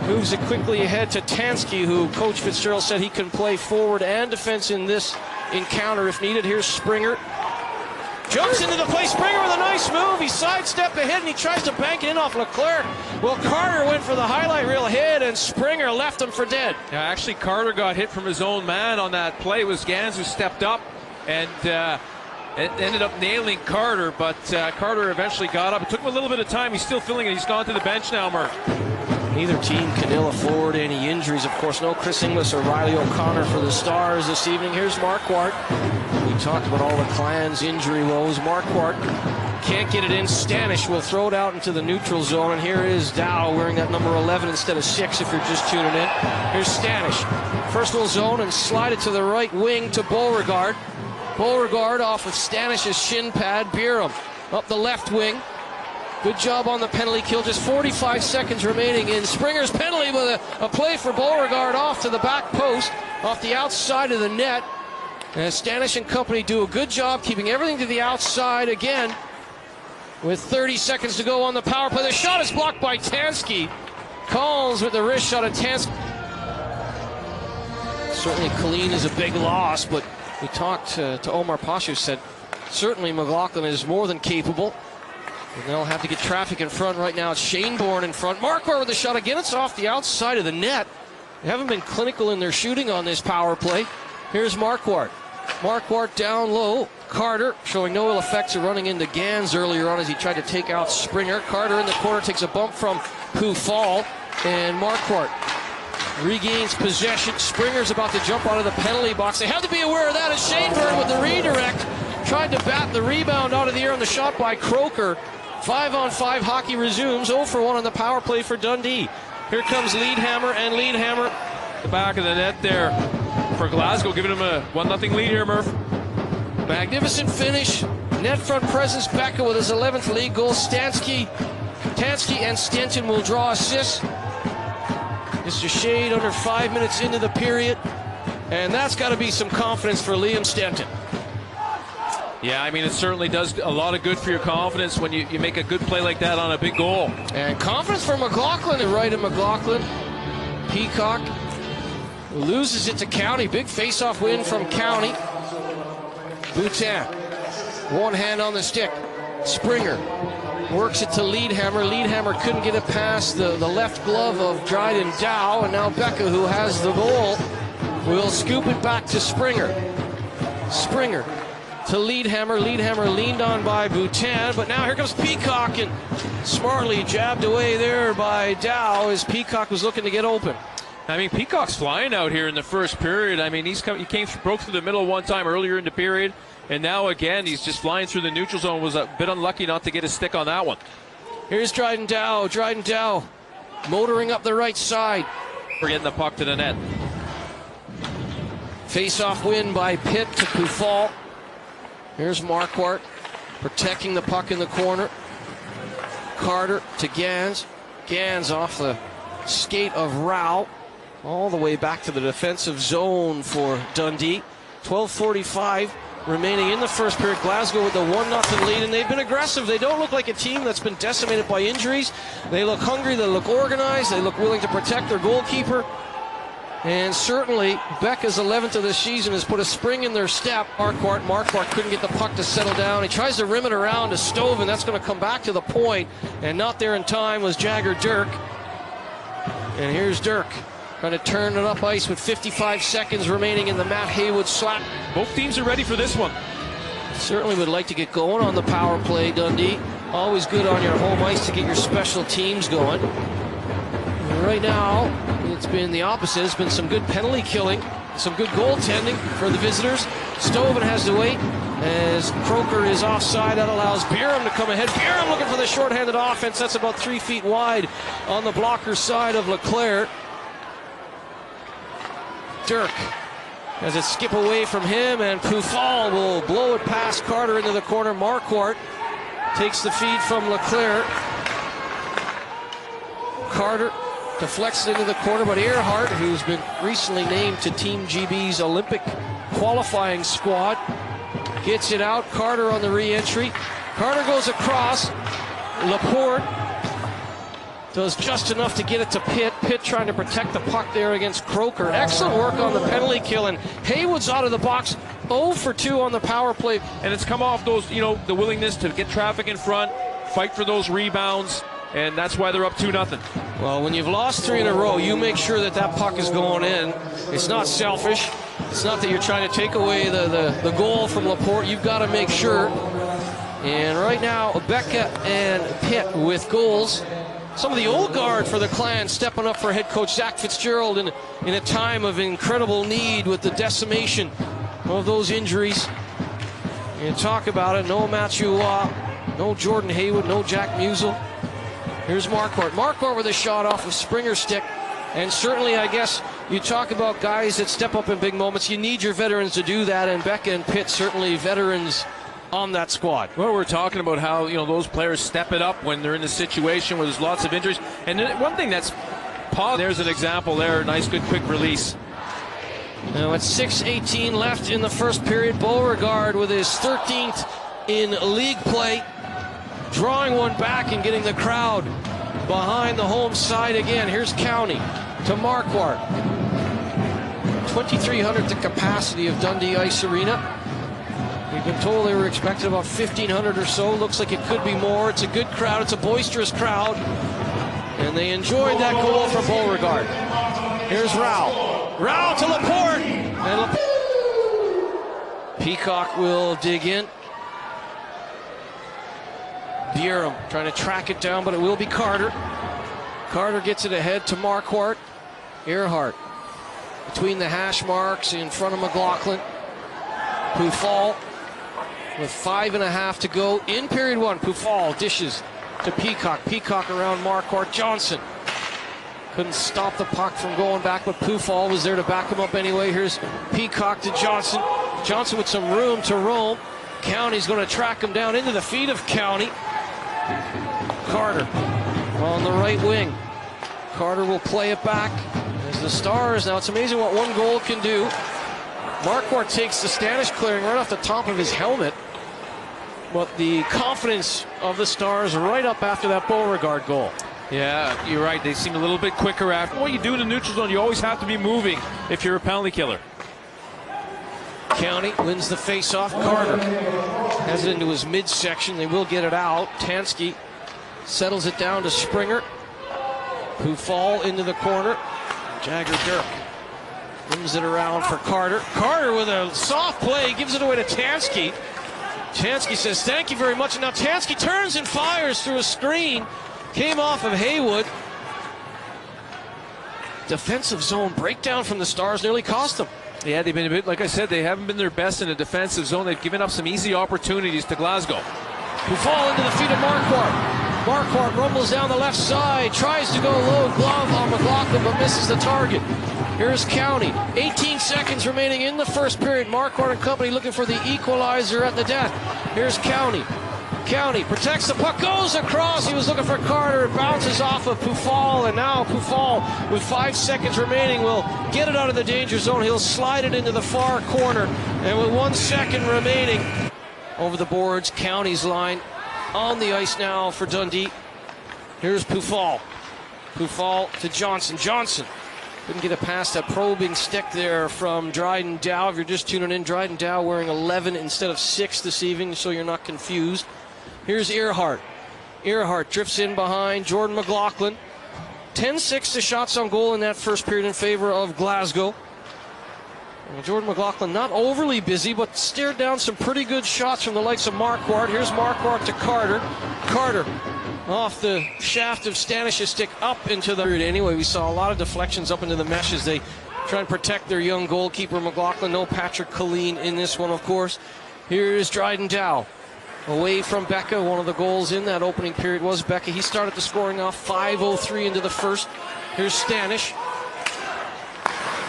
Moves it quickly ahead to Tansky, who Coach Fitzgerald said he can play forward and defense in this encounter if needed. Here's Springer. Jumps into the play. Springer with a nice move. He sidestepped ahead and he tries to bank it in off Leclerc. Well, Carter went for the highlight reel hit and Springer left him for dead. Yeah, actually Carter got hit from his own man on that play. It was Gans who stepped up and it ended up nailing Carter, but Carter eventually got up. It took him a little bit of time. He's still feeling it. He's gone to the bench now, Murph. Neither team can ill afford any injuries. Of course, no Chris Inglis or Riley O'Connor for the Stars this evening. Here's Marquardt. We talked about all the Clans injury woes. Marquardt can't get it in. Stanish will throw it out into the neutral zone. And here is Dow wearing that number 11 instead of 6 if you're just tuning in. Here's Stanish. First will zone and slide it to the right wing to Beauregard. Beauregard off of Stanish's shin pad. Bierum up the left wing. Good job on the penalty kill. Just 45 seconds remaining in Springer's penalty with a play for Beauregard off to the back post, off the outside of the net. And Stanish and company do a good job keeping everything to the outside again. With 30 seconds to go on the power play. The shot is blocked by Tansky. Collins with the wrist shot at Tansky. Certainly Colleen is a big loss, but we talked to Omar Pasha, who said certainly McLaughlin is more than capable. And they'll have to get traffic in front right now. It's Shane Bourne in front. Marquardt with the shot. Again, it's off the outside of the net. They haven't been clinical in their shooting on this power play. Here's Marquardt. Marquardt down low. Carter showing no ill effects of running into Gans earlier on as he tried to take out Springer. Carter in the corner takes a bump from Pufal. And Marquardt regains possession. Springer's about to jump out of the penalty box. They have to be aware of that as Shane Bourne with the redirect tried to bat the rebound out of the air on the shot by Croker. 5-on-5 hockey resumes. 0 for 1 on the power play for Dundee. Here comes Leadhammer, and Leadhammer The back of the net there for Glasgow, giving him a 1-0 lead here, Murph. Magnificent finish. Net front presence. Becca with his 11th league goal. Tansky and Stenton will draw assists. Just a shade under 5 minutes into the period. And that's got to be some confidence for Liam Stenton. Yeah, I mean, it certainly does a lot of good for your confidence when you make a good play like that on a big goal. And confidence for McLaughlin and right at McLaughlin. Peacock loses it to County. Big face-off win from County. Boutin, one hand on the stick. Springer works it to Leadhammer. Leadhammer couldn't get it past the left glove of Dryden Dow. And now Becca, who has the goal, will scoop it back to Springer. Springer to Leadhammer. Leadhammer leaned on by Boutin, but now here comes Peacock, and smartly jabbed away there by Dow as Peacock was looking to get open. I mean, Peacock's flying out here in the first period. I mean, he broke through the middle one time earlier in the period, and now again he's just flying through the neutral zone. Was a bit unlucky not to get a stick on that one. Here's Dryden Dow. Dryden Dow motoring up the right side. We're getting the puck to the net. Face-off win by Pitt to Pufal. Here's Marquardt protecting the puck in the corner. Carter to Gans. Gans off the skate of Rao. All the way back to the defensive zone for Dundee. 12:45 remaining in the first period. Glasgow with the 1-0 lead, and they've been aggressive. They don't look like a team that's been decimated by injuries. They look hungry, they look organized, they look willing to protect their goalkeeper. And certainly, Becca's 11th of the season has put a spring in their step. Marquardt couldn't get the puck to settle down. He tries to rim it around to Stove, and that's going to come back to the point. And not there in time was Jagger Dirk. And here's Dirk trying to turn it up ice with 55 seconds remaining in the Matt Haywood slap. Both teams are ready for this one. Certainly would like to get going on the power play, Dundee. Always good on your home ice to get your special teams going. Right now, it's been the opposite. It's been some good penalty killing, some good goaltending for the visitors. Stoven has to wait as Croker is offside. That allows Bierum to come ahead. Bierum looking for the shorthanded offense. That's about 3 feet wide on the blocker side of Leclerc. Dirk has it skip away from him, and Pufal will blow it past Carter into the corner. Marquardt takes the feed from Leclerc. Carter deflects it into the corner, but Earhart, who's been recently named to Team GB's Olympic qualifying squad, gets it out. Carter on the re-entry. Carter goes across. Laporte Does just enough to get it to Pitt. Pitt trying to protect the puck there against Croker. Excellent work on the penalty kill, and Haywood's out of the box. 0 for 2 on the power play. And it's come off those, the willingness to get traffic in front, fight for those rebounds, and that's why they're up 2-0. Well, when you've lost 3 in a row, you make sure that puck is going in. It's not selfish. It's not that you're trying to take away the goal from Laporte. You've got to make sure. And right now, Becca and Pitt with goals. Some of the old guard for the Clan stepping up for head coach Zach Fitzgerald in a time of incredible need with the decimation of those injuries. You talk about it, no Matthew Waugh, no Jordan Haywood, no Jack Musil. Here's Marquardt. Marquardt with a shot off of Springer's stick. And certainly, I guess, you talk about guys that step up in big moments. You need your veterans to do that, and Becca and Pitt certainly veterans on that squad. Well, we're talking about how those players step it up when they're in a situation where there's lots of injuries. And one thing that's positive, there's an example there, nice, good, quick release. Now it's 6:18 left in the first period. Beauregard with his 13th in league play, drawing one back and getting the crowd behind the home side again. Here's County to Marquardt. 2,300 the capacity of Dundee Ice Arena. We've been told they were expecting about 1,500 or so. Looks like it could be more. It's a good crowd. It's a boisterous crowd. And they enjoyed that goal from Beauregard. Here's Rao. Rao to Laporte. And Peacock will dig in. Bierum trying to track it down, but it will be Carter. Carter gets it ahead to Marquardt. Earhart between the hash marks in front of McLaughlin. Pufall with 5.5 to go in period 1. Pufall dishes to Peacock. Peacock around Marquardt. Johnson couldn't stop the puck from going back, but Pufall was there to back him up anyway. Here's Peacock to Johnson. Johnson with some room to roam. County's going to track him down into the feet of County. Carter on the right wing. Carter will play it back as the Stars. Now it's amazing what one goal can do. Marquardt takes the Stanish clearing right off the top of his helmet. But the confidence of the Stars right up after that Beauregard goal. Yeah, you're right. They seem a little bit quicker after. What you do in the neutral zone, you always have to be moving if you're a penalty killer. County wins the face-off. Carter has it into his midsection. They will get it out. Tansky settles it down to Springer, who fall into the corner. Jagger Dirk brings it around for Carter. Carter with a soft play gives it away to Tansky. Tansky says, thank you very much. And now Tansky turns and fires through a screen. Came off of Haywood. Defensive zone breakdown from the Stars nearly cost them. Yeah, they've been a bit, like I said, they haven't been their best in a defensive zone. They've given up some easy opportunities to Glasgow. Who fall into the feet of Marquardt. Marquardt rumbles down the left side, tries to go low glove on McLaughlin, but misses the target. Here's County. 18 seconds remaining in the first period. Marquardt and company looking for the equalizer at the death. Here's County. County protects the puck, goes across. He was looking for Carter. It bounces off of Pufall, and now Pufall, with 5 seconds remaining, will get it out of the danger zone. He'll slide it into the far corner, and with 1 second remaining, over the boards, County's line on the ice now for Dundee. Here's Pufall. Pufall to Johnson. Johnson couldn't get it past that probing stick there from Dryden Dow. If you're just tuning in, Dryden Dow wearing 11 instead of 6 this evening, so you're not confused. Here's Earhart. Earhart drifts in behind Jordan McLaughlin. 10-6 to shots on goal in that first period in favor of Glasgow. Well, Jordan McLaughlin not overly busy, but stared down some pretty good shots from the likes of Marquardt. Here's Marquardt to Carter. Carter off the shaft of Stanish's stick up into the period. Anyway, we saw a lot of deflections up into the mesh as they try and protect their young goalkeeper McLaughlin. No Patrick Colleen in this one, of course. Here's Dryden Dow. Away from Becca. One of the goals in that opening period was Becca. He started the scoring off 5:03 into the first. Here's Stanish.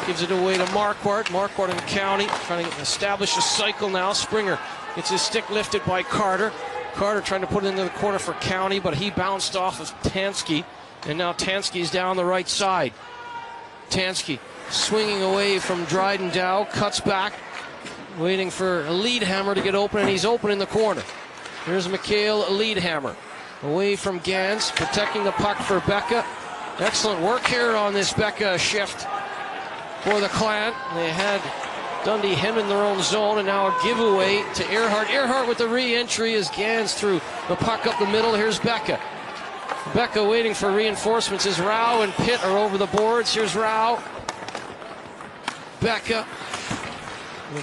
Gives it away to Marquardt. Marquardt and County trying to establish a cycle now. Springer gets his stick lifted by Carter. Carter trying to put it into the corner for County, but he bounced off of Tansky. And now Tansky's down the right side. Tansky swinging away from Dryden Dow. Cuts back. Waiting for Leadhammer to get open, and he's open in the corner. Here's Mikhail Leadhammer. Away from Gans, protecting the puck for Becca. Excellent work here on this Becca shift for the Clan. They had Dundee hem in their own zone, and now a giveaway to Earhart. Earhart with the re-entry as Gans threw the puck up the middle. Here's Becca. Becca waiting for reinforcements as Rao and Pitt are over the boards. Here's Rao. Becca.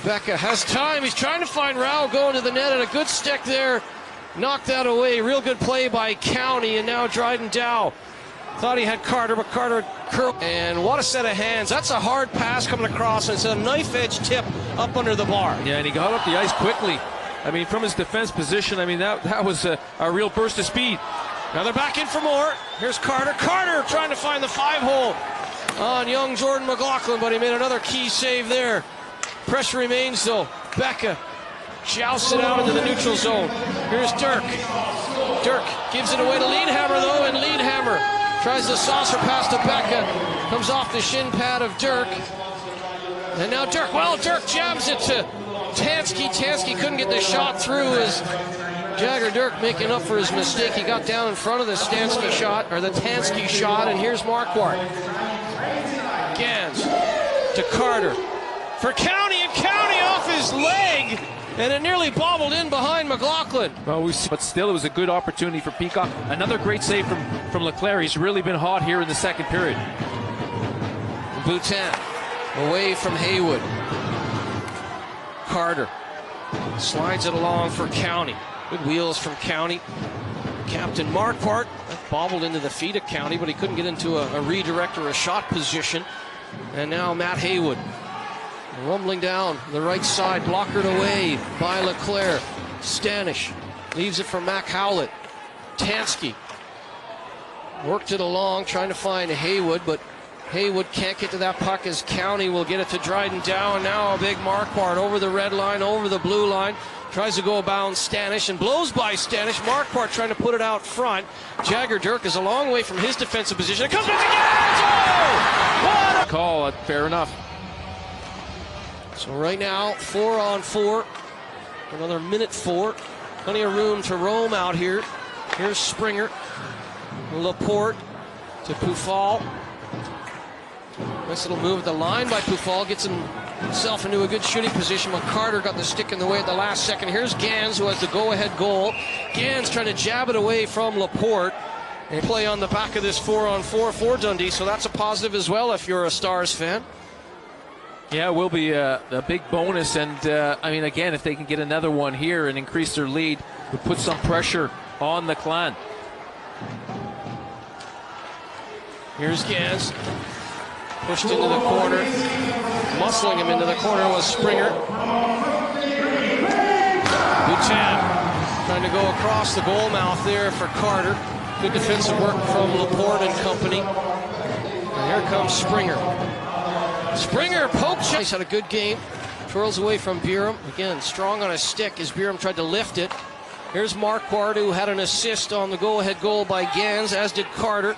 Becca has time. He's trying to find Rao going to the net, and a good stick there. Knocked that away. Real good play by County, and now Dryden Dow. Thought he had Carter, but Carter curled. And what a set of hands. That's a hard pass coming across, and it's a knife-edge tip up under the bar. Yeah, and he got up the ice quickly. I mean, from his defense position, I mean, that was a real burst of speed. Now they're back in for more. Here's Carter. Carter trying to find the 5-hole on young Jordan McLaughlin, but he made another key save there. Pressure remains, though. Becca jousts it out into the neutral zone. Here's Dirk. Dirk gives it away to Liedhammer, though, and Liedhammer tries the saucer pass to Becca. Comes off the shin pad of Dirk. And now Dirk. Well, Dirk jams it to Tansky. Tansky couldn't get the shot through as Jagger Dirk making up for his mistake. He got down in front of the Tansky shot, and here's Marquardt. Gans to Carter for County, and County off his leg, and it nearly bobbled in behind McLaughlin. Well, but still, it was a good opportunity for Peacock. Another great save from Leclerc. He's really been hot here in the second period. Boutin away from Haywood. Carter slides it along for County. Good wheels from County. Captain Marquardt bobbled into the feet of County, but he couldn't get into a redirect or a shot position. And now Matt Haywood rumbling down the right side, blockered away by Leclerc. Stanish leaves it for Mac Howlett. Tansky worked it along, trying to find Haywood, but Haywood can't get to that puck as County will get it to Dryden Dow, and now a big Marquardt over the red line, over the blue line. Tries to go about Stanish and blows by Stanish. Marquardt trying to put it out front. Jagger Dirk is a long way from his defensive position. It comes back again! Oh! What a call, fair enough. So right now, 4-on-4. Another minute 4. Plenty of room to roam out here. Here's Springer. Laporte to Pufal. Nice little move at the line by Pufal. Gets himself into a good shooting position, but Carter got the stick in the way at the last second. Here's Gans, who has the go-ahead goal. Gans trying to jab it away from Laporte. And play on the back of this 4-on-4 for Dundee, so that's a positive as well if you're a Stars fan. Yeah, it will be a big bonus, and I mean, again, if they can get another one here and increase their lead, it would put some pressure on the Clan. Here's Gans. Pushed into the corner. Muscling him into the corner was Springer. Boutin trying to go across the goal mouth there for Carter. Good defensive work from Laporte and company. And here comes Springer. Springer poke chase. Had a good game. Twirls away from Byram. Again, strong on a stick as Byram tried to lift it. Here's Marquardt, who had an assist on the go-ahead goal by Gans, as did Carter.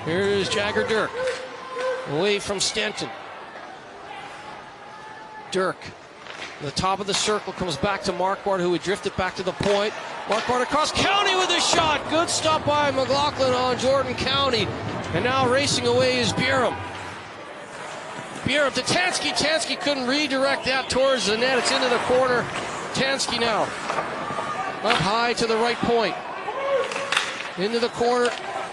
Here's Jagger Dirk. Away from Stanton. Dirk. The top of the circle comes back to Marquardt, who would drift it back to the point. Marquardt across. County with a shot. Good stop by McLaughlin on Jordan County. And now racing away is Byram. Byram to Tansky. Tansky couldn't redirect that towards the net. It's into the corner. Tansky now up high to the right point. Into the corner.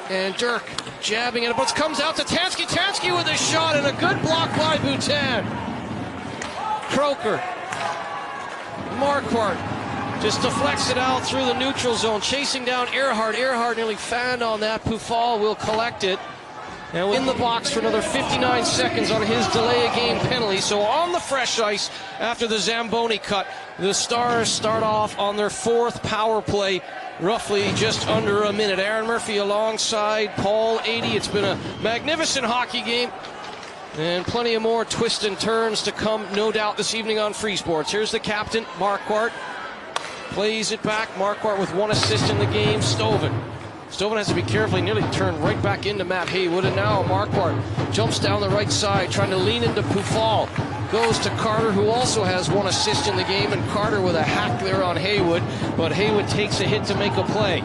And Dirk jabbing it. But comes out to Tansky. Tansky with a shot and a good block by Boutin. Croker. Marquardt just deflects it out through the neutral zone. Chasing down Earhart. Earhart nearly fanned on that. Pufal will collect it. And in the box for another 59 seconds on his delay of game penalty. So on the fresh ice after the Zamboni cut, the Stars start off on their 4th power play, roughly just under a minute. Aaron Murphy alongside Paul 80. It's been a magnificent hockey game. And plenty of more twists and turns to come, no doubt, this evening on Free Sports. Here's the captain, Marquardt. Plays it back. Marquardt with 1 assist in the game. Stoven has to be careful. He nearly turned right back into Matt Haywood. And now Marquardt jumps down the right side, trying to lean into Pufal. goes to Carter, who also has 1 assist in the game, and Carter with a hack there on Haywood, but Haywood takes a hit to make a play.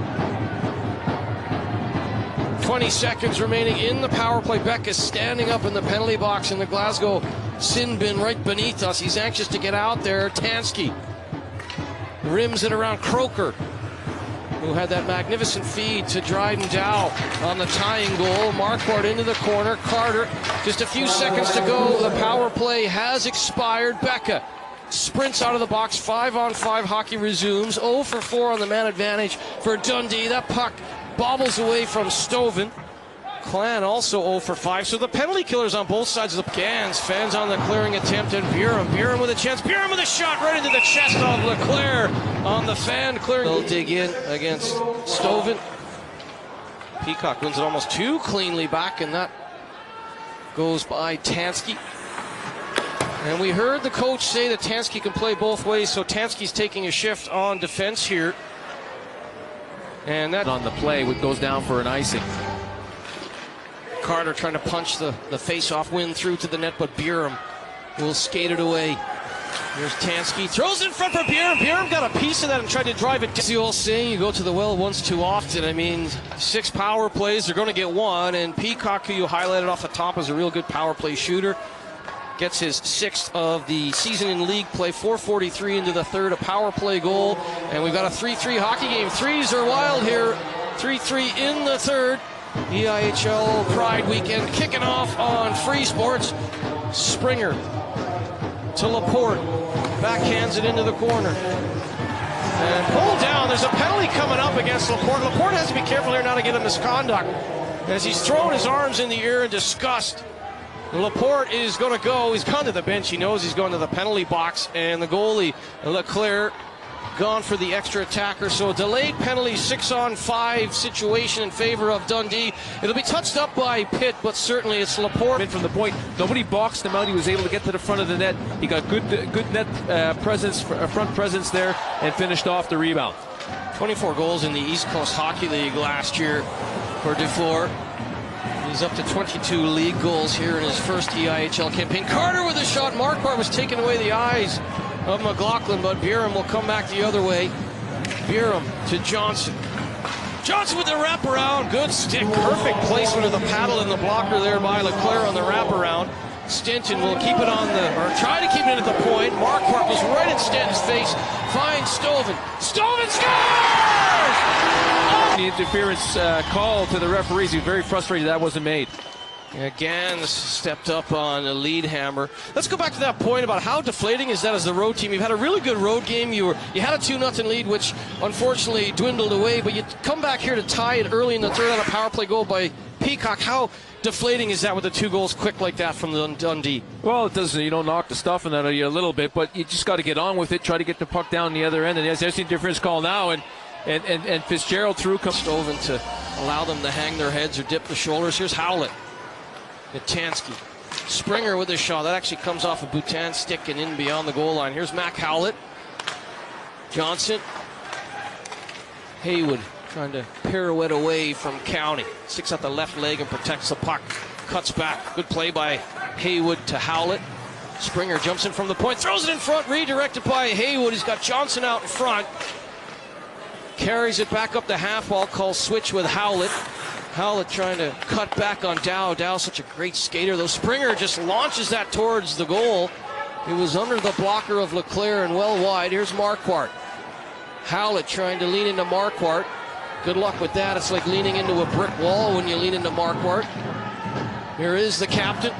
20 seconds remaining in the power play. Beck is standing up in the penalty box in the Glasgow sin bin right beneath us. He's anxious to get out there. Tansky rims it around Croker, who had that magnificent feed to Dryden Dow on the tying goal. Marquardt into the corner. Carter, just a few seconds to go. The power play has expired. Becca sprints out of the box. 5-on-5 hockey resumes. 0 for 4 on the man advantage for Dundee. That puck bobbles away from Stoven. Clan also 0 for 5. So the penalty killers on both sides of the Gans. Fans on the clearing attempt, and Buram with a chance. Buram with a shot right into the chest of Leclerc on the fan clearing. They'll dig in against Stoven. Peacock wins it almost too cleanly back, and that goes by Tansky. And we heard the coach say that Tansky can play both ways, so Tansky's taking a shift on defense here. And that on the play, goes down for an icing. Carter trying to punch the face-off win through to the net, but Buram will skate it away. Here's Tansky, throws it in front for Buram. Buram got a piece of that and tried to drive it. It's the old saying, you go to the well once too often. I mean, 6 power plays, they're going to get 1, and Peacock, who you highlighted off the top, is a real good power play shooter. Gets his 6th of the season in league play. 4:43 into the third, a power play goal, and we've got a 3-3 hockey game. Threes are wild here. 3-3 in the third. EIHL Pride Weekend kicking off on Free Sports. Springer to Laporte, backhands it into the corner and pulled down. There's a penalty coming up against Laporte. Laporte has to be careful here not to get a misconduct as he's throwing his arms in the air in disgust. Laporte is going to go. He's gone to the bench. He knows he's going to the penalty box, and the goalie Leclerc gone for the extra attacker. So a delayed penalty, 6-on-5 situation in favor of Dundee. It'll be touched up by Pitt, but certainly it's Laporte. From the point, nobody boxed him out. He was able to get to the front of the net. He got good net presence, front presence there, and finished off the rebound. 24 goals in the East Coast Hockey League last year for Dufour. He's up to 22 league goals here in his first EIHL campaign. Carter with a shot. Marquardt was taking away the eyes of McLaughlin, but Buram will come back the other way. Buram to Johnson. Johnson with the wraparound. Good stick. Perfect placement of the paddle and the blocker there by Leclerc on the wraparound. Stinton will keep it on or try to keep it at the point. Marquardt was right in Stenton's face. Finds Stoven. Stoven scores! The interference call to the referees. He was very frustrated that wasn't made. Yeah, Gans stepped up on a lead hammer. Let's go back to that point about how deflating is that as the road team. You've had a really good road game. You had a 2-0 lead, which unfortunately dwindled away, but you come back here to tie it early in the third on a power play goal by Peacock. How deflating is that with the 2 goals quick like that from Dundee? Well, it doesn't. You don't knock the stuff in that of you a little bit, but you just got to get on with it. Try to get the puck down the other end. And there's the interference call now, and Fitzgerald through comes Stoven to allow them to hang their heads or dip the shoulders. Here's Howlett. Tansky. Springer with a shot. That actually comes off a Boutin stick and in beyond the goal line. Here's Mac Howlett. Johnson. Haywood trying to pirouette away from County. Sticks out the left leg and protects the puck. Cuts back. Good play by Haywood to Howlett. Springer jumps in from the point. Throws it in front. Redirected by Haywood. He's got Johnson out in front. Carries it back up the half wall. Calls switch with Howlett. Howlett trying to cut back on Dow. Dow's such a great skater, though. Springer just launches that towards the goal. It was under the blocker of Leclerc and well wide. Here's Marquardt. Howlett trying to lean into Marquardt. Good luck with that. It's like leaning into a brick wall when you lean into Marquardt. Here is the captain.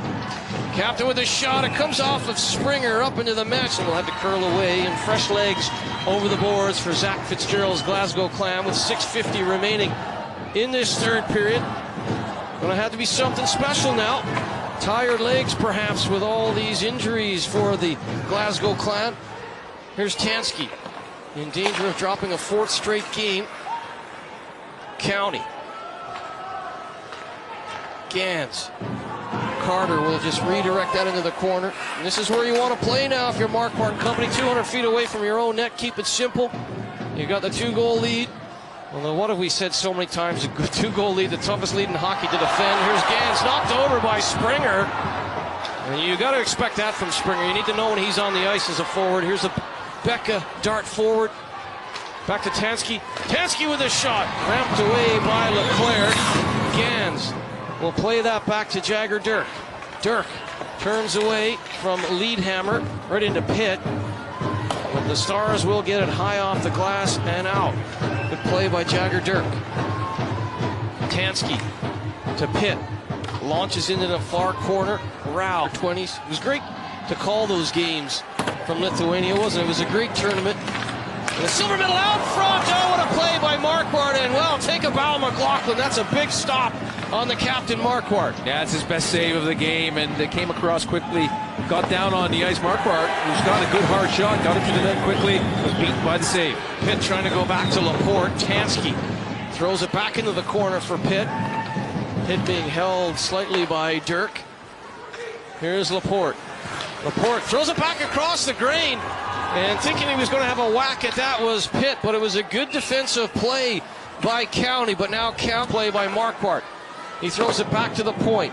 Captain with a shot. It comes off of Springer up into the mesh and will have to curl away. And fresh legs over the boards for Zach Fitzgerald's Glasgow Clan with 6:50 remaining in this third period. Gonna have to be something special now. Tired legs perhaps with all these injuries for the Glasgow Clan. Here's Tansky in danger of dropping a 4th straight game. County. Gans. Carter will just redirect that into the corner. And this is where you want to play now if you're Marquardt and company. 200 feet away from your own net. Keep it simple. You got the 2-goal lead. Although, what have we said so many times? A good 2-goal lead, the toughest lead in hockey to defend. Here's Gans, knocked over by Springer. And you got to expect that from Springer. You need to know when he's on the ice as a forward. Here's a Becca dart forward. Back to Tansky. Tansky with a shot. Ramped away by Leclerc. Gans will play that back to Jagger Dirk. Dirk turns away from Leadhammer right into Pitt. But the Stars will get it high off the glass and out. Good play by Jagger Dirk. Tansky to Pitt. Launches into the far corner. Rao, 20s. It was great to call those games from Lithuania, wasn't it? It was a great tournament. And the silver medal out front. Oh, what a play by Marquardt. And, well, take a bow, McLaughlin. That's a big stop on the captain, Marquardt. Yeah, it's his best save of the game, and it came across quickly. Got down on the ice. Marquardt, who's got a good hard shot, got it to the net quickly, was beaten by the save. Pitt trying to go back to Laporte. Tansky throws it back into the corner for Pitt. Pitt being held slightly by Dirk. Here's Laporte. Laporte throws it back across the grain, and thinking he was going to have a whack at that was Pitt, but it was a good defensive play by County, but now count play by Marquardt. He throws it back to the point,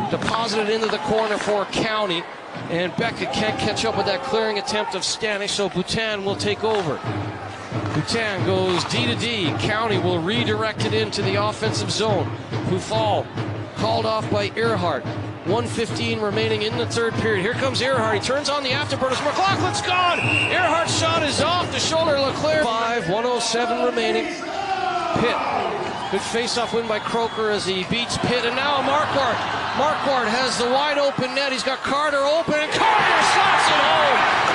deposited into the corner for County, and Beckett can't catch up with that clearing attempt of Stanek, so Boutin will take over. Boutin goes D to D. County will redirect it into the offensive zone. Pufal called off by Earhart. 1:15 remaining in the third period. Here comes Earhart. He turns on the afterburners. McLaughlin's gone. Earhart's shot is off the shoulder. Leclerc. 1:07 remaining. Pitt. Good face-off win by Croker as he beats Pitt. And now Marquardt. Marquardt has the wide open net. He's got Carter open, and Carter slots it home.